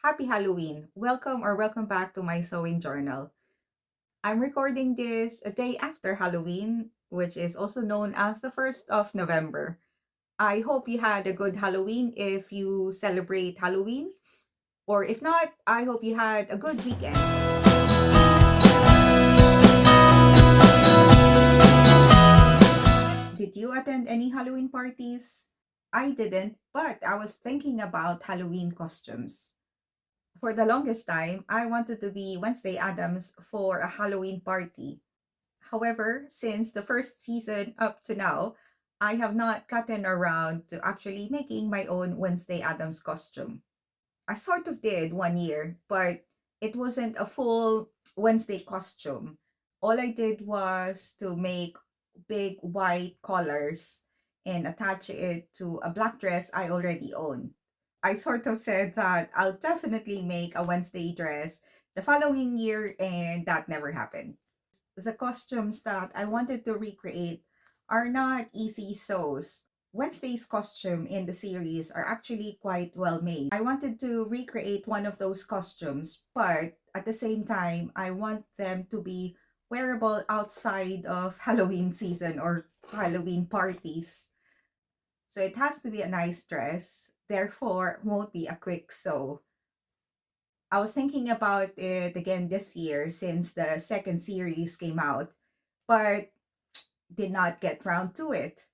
Happy Halloween! Welcome back to my sewing journal. I'm recording this a day after Halloween, which is also known as the 1st of November. I hope you had a good Halloween if you celebrate Halloween, or if not, I hope you had a good weekend. Did you attend any Halloween parties? I didn't, but I was thinking about Halloween costumes. For the longest time, I wanted to be Wednesday Adams for a Halloween party. However, since the first season up to now, I have not gotten around to actually making my own Wednesday Adams costume. I sort of did one year, but it wasn't a full Wednesday costume. All I did was to make big white collars and attach it to a black dress I already own. I sort of said that I'll definitely make a Wednesday dress the following year, and that never happened. The costumes that I wanted to recreate are not easy sews. Wednesday's costume in the series are actually quite well made. I wanted to recreate one of those costumes, but at the same time, I want them to be wearable outside of Halloween season or Halloween parties. So it has to be a nice dress, therefore won't be a quick sew. I was thinking about it again this year since the second series came out, but did not get round to it.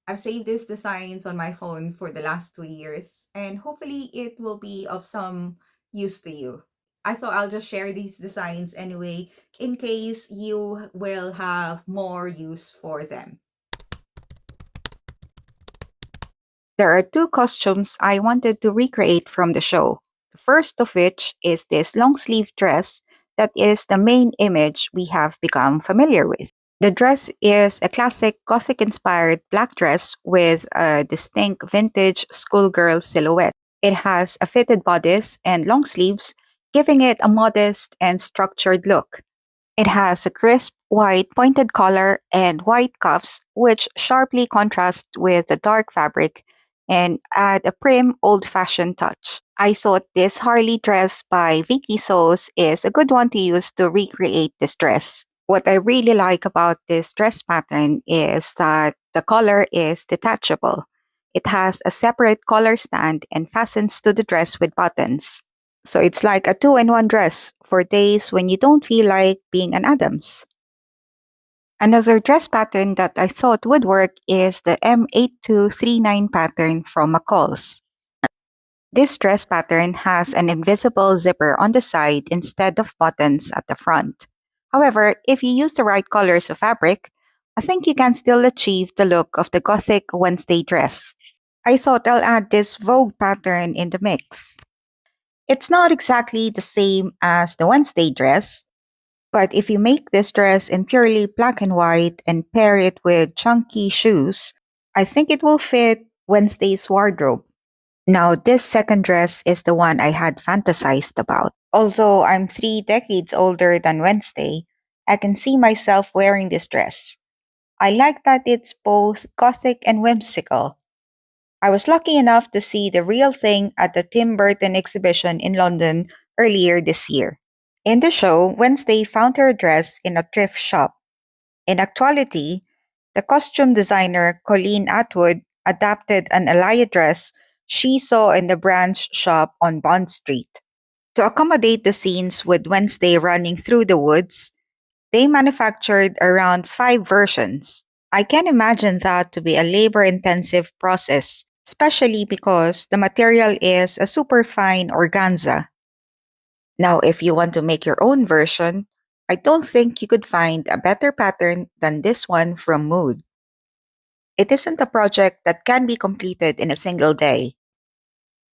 I've saved these designs on my phone for the last 2 years, and hopefully it will be of some use to you. I thought I'll just share these designs anyway, in case you will have more use for them. There are two costumes I wanted to recreate from the show. The first of which is this long sleeve dress that is the main image we have become familiar with. The dress is a classic Gothic inspired black dress with a distinct vintage schoolgirl silhouette. It has a fitted bodice and long sleeves, giving it a modest and structured look. It has a crisp white pointed collar and white cuffs, which sharply contrast with the dark fabric and add a prim, old fashioned touch. I thought this Harley dress by Vicky Sews is a good one to use to recreate this dress. What I really like about this dress pattern is that the collar is detachable. It has a separate collar stand and fastens to the dress with buttons. So it's like a two-in-one dress for days when you don't feel like being an Adams. Another dress pattern that I thought would work is the M8239 pattern from McCall's. This dress pattern has an invisible zipper on the side instead of buttons at the front. However, if you use the right colors of fabric, I think you can still achieve the look of the Gothic Wednesday dress. I thought I'll add this Vogue pattern in the mix. It's not exactly the same as the Wednesday dress, but if you make this dress in purely black and white and pair it with chunky shoes, I think it will fit Wednesday's wardrobe. Now, this second dress is the one I had fantasized about. Although I'm 3 decades older than Wednesday, I can see myself wearing this dress. I like that it's both gothic and whimsical. I was lucky enough to see the real thing at the Tim Burton Exhibition in London earlier this year. In the show, Wednesday found her dress in a thrift shop. In actuality, the costume designer Colleen Atwood adapted an Alaya dress she saw in the brand's shop on Bond Street. To accommodate the scenes with Wednesday running through the woods, they manufactured around 5 versions. I can imagine that to be a labor intensive process, especially because the material is a super fine organza. Now, if you want to make your own version, I don't think you could find a better pattern than this one from Mood. It isn't a project that can be completed in a single day.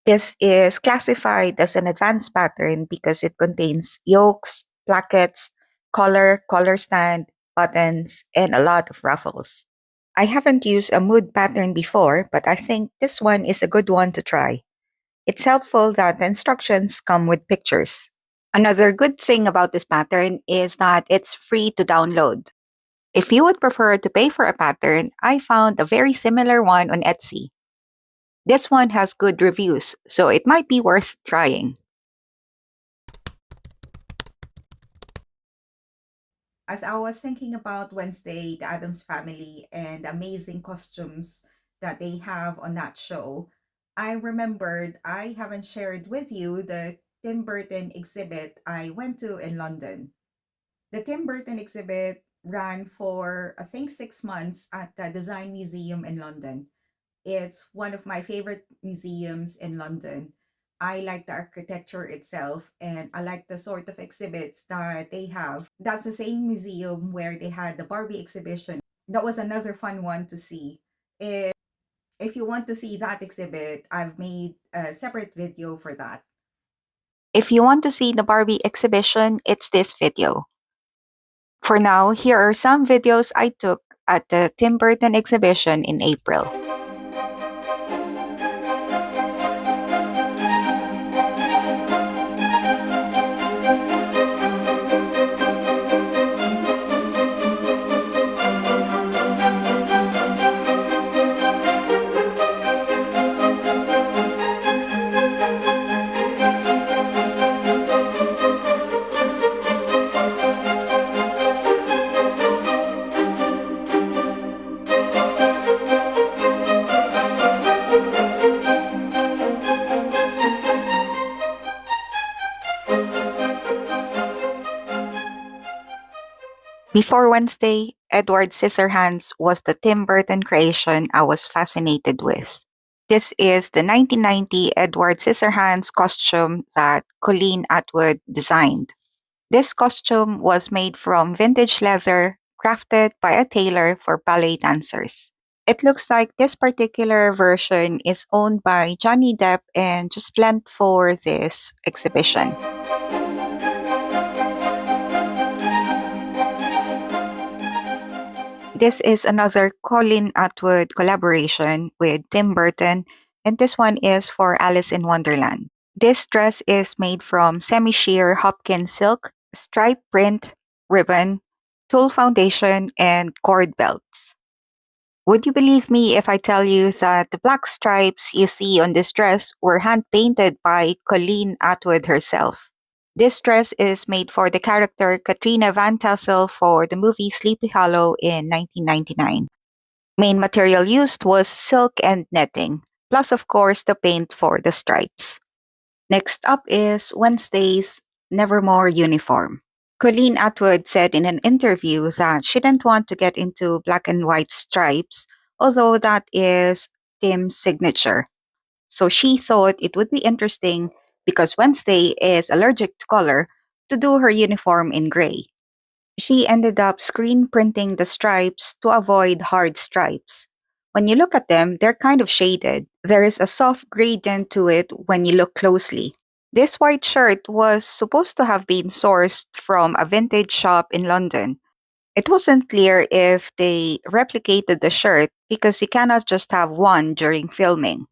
This is classified as an advanced pattern because it contains yokes, plackets, collar stand, buttons, and a lot of ruffles. I haven't used a mood pattern before, but I think this one is a good one to try. It's helpful that the instructions come with pictures. Another good thing about this pattern is that it's free to download. If you would prefer to pay for a pattern, I found a very similar one on Etsy. This one has good reviews, so it might be worth trying. As I was thinking about Wednesday, the Adams Family, and the amazing costumes that they have on that show, I remembered I haven't shared with you the Tim Burton exhibit I went to in London. The Tim Burton exhibit ran for, I think, 6 months at the Design Museum in London. It's one of my favorite museums in London. I like the architecture itself and I like the sort of exhibits that they have. That's the same museum where they had the Barbie exhibition. That was another fun one to see. If you want to see that exhibit, I've made a separate video for that. If you want to see the Barbie exhibition, it's this video. For now, here are some videos I took at the Tim Burton exhibition in April. Before Wednesday, Edward Scissorhands was the Tim Burton creation I was fascinated with. This is the 1990 Edward Scissorhands costume that Colleen Atwood designed. This costume was made from vintage leather crafted by a tailor for ballet dancers. It looks like this particular version is owned by Johnny Depp and just lent for this exhibition. This is another Colin Atwood collaboration with Tim Burton, and this one is for Alice in Wonderland. This dress is made from semi sheer Hopkins silk, stripe print, ribbon, tulle foundation, and cord belts. Would you believe me if I tell you that the black stripes you see on this dress were hand painted by Colleen Atwood herself? This dress is made for the character Katrina Van Tassel for the movie Sleepy Hollow in 1999. Main material used was silk and netting, plus, of course, the paint for the stripes. Next up is Wednesday's Nevermore uniform. Colleen Atwood said in an interview that she didn't want to get into black and white stripes, although that is Tim's signature. So she thought it would be interesting because Wednesday is allergic to color to do her uniform in gray. She ended up screen printing the stripes to avoid hard stripes. When you look at them, they're kind of shaded. There is a soft gradient to it when you look closely. This white shirt was supposed to have been sourced from a vintage shop in London. It wasn't clear if they replicated the shirt because you cannot just have one during filming.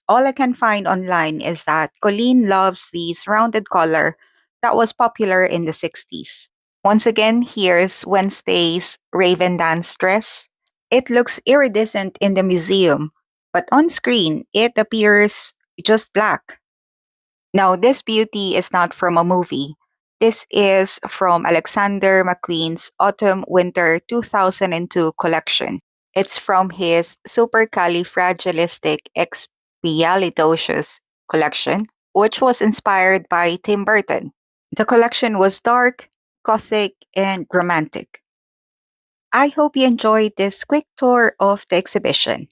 All I can find online is that Colleen loves this rounded collar that was popular in the 60s. Once again, here's Wednesday's Raven Dance dress. It looks iridescent in the museum, but on screen, it appears just black. Now, this beauty is not from a movie. This is from Alexander McQueen's Autumn Winter 2002 collection. It's from his Supercalifragilisticexpialidocious collection, which was inspired by Tim Burton. The collection was dark, gothic, and romantic. I hope you enjoyed this quick tour of the exhibition.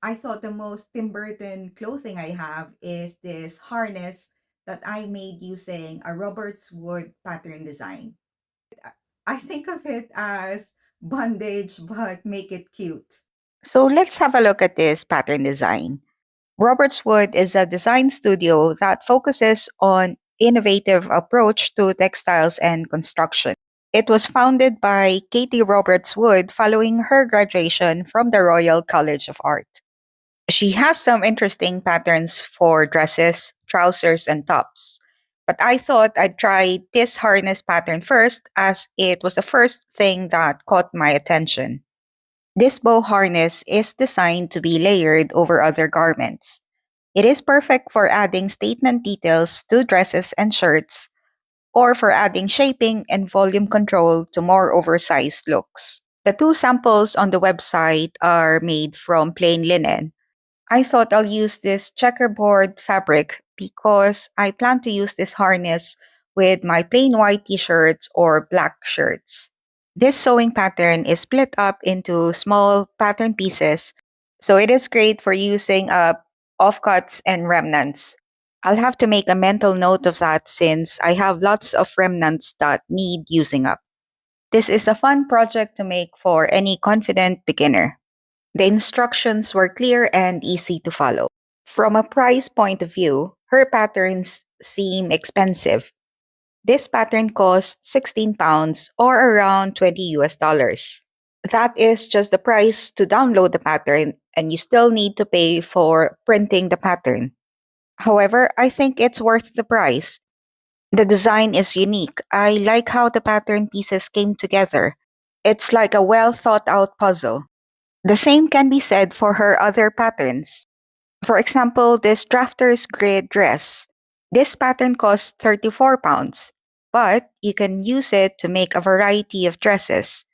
I thought the most Tim Burton clothing I have is this harness that I made using a Roberts wood pattern design. I think of it as bondage, but make it cute. So let's have a look at this pattern design. Roberts Wood is a design studio that focuses on innovative approach to textiles and construction. It was founded by Katie Roberts Wood following her graduation from the Royal College of Art. She has some interesting patterns for dresses, trousers, and tops. But I thought I'd try this harness pattern first as it was the first thing that caught my attention. This bow harness is designed to be layered over other garments. It is perfect for adding statement details to dresses and shirts, or for adding shaping and volume control to more oversized looks. The two samples on the website are made from plain linen. I thought I'll use this checkerboard fabric because I plan to use this harness with my plain white t shirts or black shirts. This sewing pattern is split up into small pattern pieces, so it is great for using up offcuts and remnants. I'll have to make a mental note of that since I have lots of remnants that need using up. This is a fun project to make for any confident beginner. The instructions were clear and easy to follow. From a price point of view, her patterns seem expensive. This pattern cost £16 or around 20 US dollars. That is just the price to download the pattern, and you still need to pay for printing the pattern. However, I think it's worth the price. The design is unique. I like how the pattern pieces came together. It's like a well thought out puzzle. The same can be said for her other patterns. For example, this drafter's grid dress. This pattern costs £34, but you can use it to make a variety of dresses.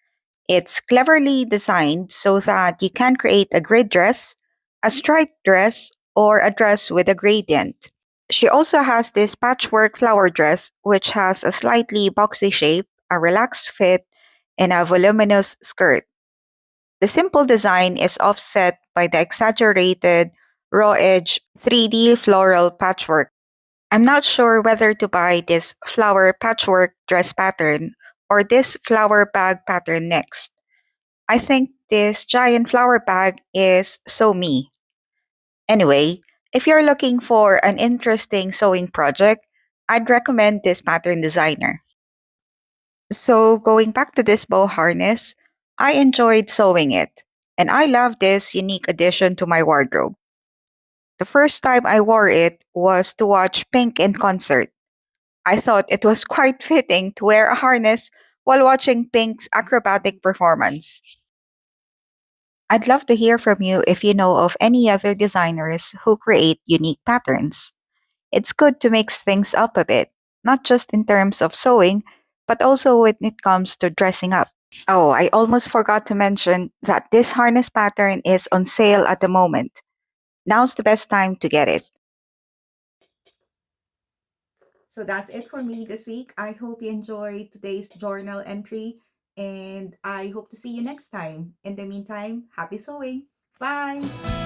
It's cleverly designed so that you can create a grid dress, a striped dress, or a dress with a gradient. She also has this patchwork flower dress, which has a slightly boxy shape, a relaxed fit, and a voluminous skirt. The simple design is offset by the exaggerated, raw edge 3D floral patchwork. I'm not sure whether to buy this flower patchwork dress pattern or this flower bag pattern next. I think this giant flower bag is so me. Anyway, if you're looking for an interesting sewing project, I'd recommend this pattern designer. So, going back to this bow harness, I enjoyed sewing it, and I love this unique addition to my wardrobe. The first time I wore it was to watch Pink in concert. I thought it was quite fitting to wear a harness while watching Pink's acrobatic performance. I'd love to hear from you if you know of any other designers who create unique patterns. It's good to mix things up a bit, not just in terms of sewing, but also when it comes to dressing up. Oh, I almost forgot to mention that this harness pattern is on sale at the moment. Now's the best time to get it. So that's it for me this week. I hope you enjoyed today's journal entry, and I hope to see you next time. In the meantime, happy sewing. Bye.